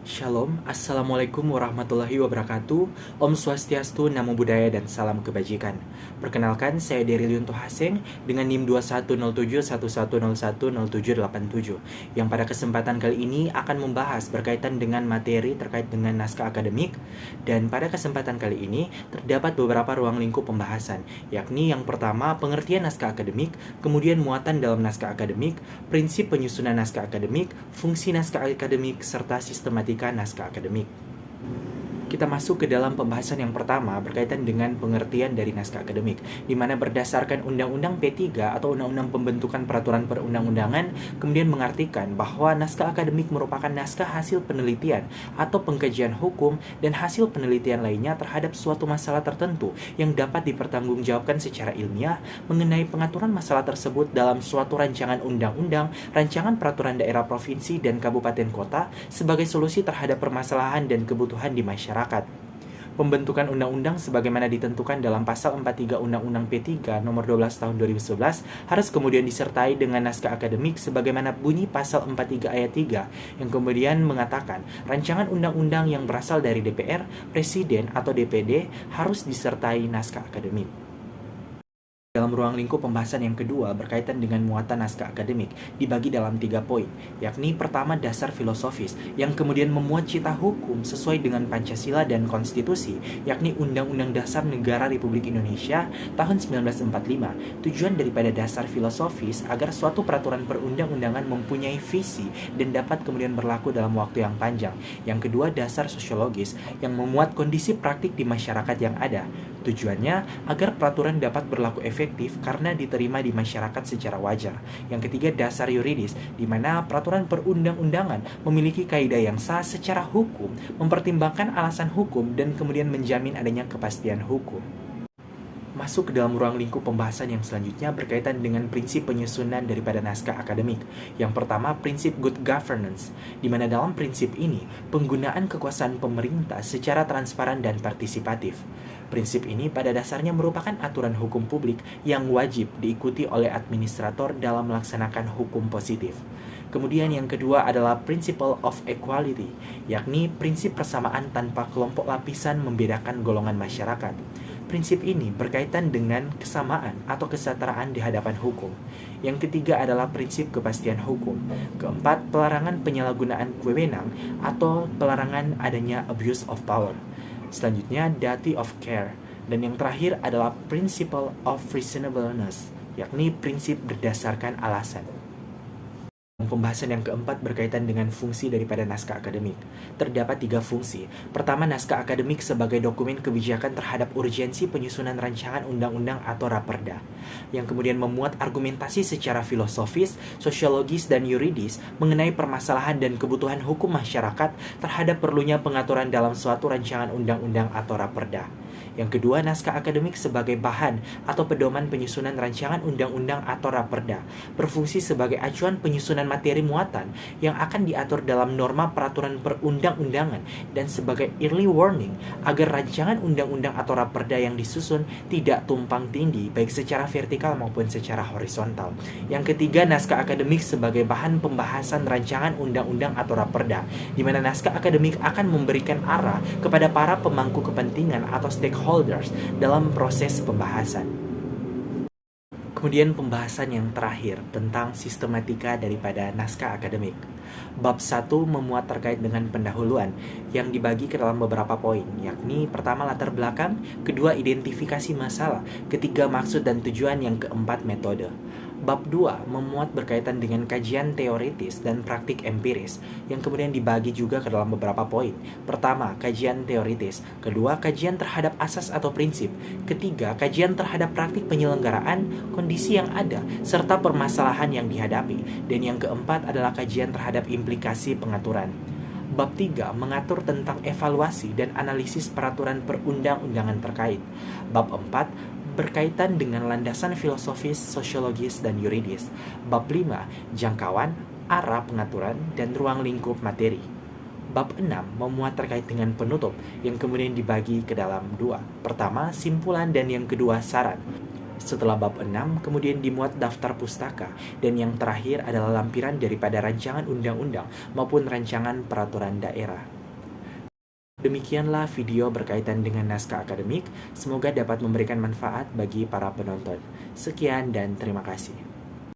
Shalom, Assalamualaikum warahmatullahi wabarakatuh. Om Swastiastu, Namo Buddhaya, dan salam kebajikan. Perkenalkan, saya Deryliun Tohaseng dengan NIM 210711010787 yang pada kesempatan kali ini akan membahas berkaitan dengan materi terkait dengan naskah akademik. Dan pada kesempatan kali ini terdapat beberapa ruang lingkup pembahasan, yakni yang pertama pengertian naskah akademik, kemudian muatan dalam naskah akademik, prinsip penyusunan naskah akademik, fungsi naskah akademik, serta sistematika naskah akademik. Kita masuk ke dalam pembahasan yang pertama berkaitan dengan pengertian dari naskah akademik, di mana berdasarkan Undang-Undang P3 atau Undang-Undang Pembentukan Peraturan Perundang-undangan, kemudian mengartikan bahwa naskah akademik merupakan naskah hasil penelitian atau pengkajian hukum dan hasil penelitian lainnya terhadap suatu masalah tertentu yang dapat dipertanggungjawabkan secara ilmiah mengenai pengaturan masalah tersebut dalam suatu rancangan undang-undang, rancangan peraturan daerah provinsi dan kabupaten kota sebagai solusi terhadap permasalahan dan kebutuhan di masyarakat. Pembentukan undang-undang sebagaimana ditentukan dalam pasal 43 Undang-Undang P3 nomor 12 tahun 2011 harus kemudian disertai dengan naskah akademik sebagaimana bunyi pasal 43 ayat 3 yang kemudian mengatakan rancangan undang-undang yang berasal dari DPR, Presiden atau DPD harus disertai naskah akademik. Dalam ruang lingkup pembahasan yang kedua berkaitan dengan muatan naskah akademik dibagi dalam 3 poin, yakni pertama dasar filosofis yang kemudian memuat cita hukum sesuai dengan Pancasila dan Konstitusi, yakni Undang-Undang Dasar Negara Republik Indonesia tahun 1945. Tujuan daripada dasar filosofis agar suatu peraturan perundang-undangan mempunyai visi dan dapat kemudian berlaku dalam waktu yang panjang. Yang kedua dasar sosiologis yang memuat kondisi praktik di masyarakat yang ada. Tujuannya agar peraturan dapat berlaku efektif karena diterima di masyarakat secara wajar. Yang ketiga dasar yuridis, di mana peraturan perundang-undangan memiliki kaidah yang sah secara hukum, mempertimbangkan alasan hukum dan kemudian menjamin adanya kepastian hukum. Masuk ke dalam ruang lingkup pembahasan yang selanjutnya berkaitan dengan prinsip penyusunan daripada naskah akademik. Yang pertama, prinsip good governance, di mana dalam prinsip ini penggunaan kekuasaan pemerintah secara transparan dan partisipatif. Prinsip ini pada dasarnya merupakan aturan hukum publik yang wajib diikuti oleh administrator dalam melaksanakan hukum positif. Kemudian yang kedua adalah principle of equality, yakni prinsip persamaan tanpa kelompok lapisan membedakan golongan masyarakat. Prinsip ini berkaitan dengan kesamaan atau kesetaraan di hadapan hukum. Yang ketiga adalah prinsip kepastian hukum. Keempat, pelarangan penyalahgunaan wewenang atau pelarangan adanya abuse of power. Selanjutnya, duty of care. Dan yang terakhir adalah principle of reasonableness, yakni prinsip berdasarkan alasan. Pembahasan yang keempat berkaitan dengan fungsi daripada naskah akademik. Terdapat 3 fungsi. Pertama, naskah akademik sebagai dokumen kebijakan terhadap urgensi penyusunan rancangan undang-undang atau raperda, yang kemudian memuat argumentasi secara filosofis, sosiologis, dan yuridis mengenai permasalahan dan kebutuhan hukum masyarakat terhadap perlunya pengaturan dalam suatu rancangan undang-undang atau raperda. Yang kedua, naskah akademik sebagai bahan atau pedoman penyusunan rancangan undang-undang atau raperda, berfungsi sebagai acuan penyusunan materi muatan yang akan diatur dalam norma peraturan perundang-undangan dan sebagai early warning agar rancangan undang-undang atau raperda yang disusun tidak tumpang tindih baik secara vertikal maupun secara horizontal. Yang ketiga, naskah akademik sebagai bahan pembahasan rancangan undang-undang atau raperda, di mana naskah akademik akan memberikan arah kepada para pemangku kepentingan atau stakeholders dalam proses pembahasan. Kemudian pembahasan yang terakhir tentang sistematika daripada naskah akademik. Bab 1 memuat terkait dengan pendahuluan yang dibagi ke dalam beberapa poin, yakni pertama latar belakang, kedua identifikasi masalah, ketiga maksud dan tujuan, yang keempat metode. Bab 2 memuat berkaitan dengan kajian teoritis dan praktik empiris yang kemudian dibagi juga ke dalam beberapa poin. Pertama, kajian teoritis. Kedua, kajian terhadap asas atau prinsip. Ketiga, kajian terhadap praktik penyelenggaraan, kondisi yang ada, serta permasalahan yang dihadapi. Dan yang keempat adalah kajian terhadap implikasi pengaturan. Bab 3 mengatur tentang evaluasi dan analisis peraturan perundang-undangan terkait. Bab 4 berkaitan dengan landasan filosofis, sosiologis, dan yuridis. Bab 5, jangkauan, arah pengaturan, dan ruang lingkup materi. Bab 6 memuat terkait dengan penutup yang kemudian dibagi ke dalam 2. Pertama, simpulan, dan yang kedua, saran. Setelah bab 6, kemudian dimuat daftar pustaka, dan yang terakhir adalah lampiran daripada rancangan undang-undang maupun rancangan peraturan daerah. Demikianlah video berkaitan dengan naskah akademik, semoga dapat memberikan manfaat bagi para penonton. Sekian dan terima kasih.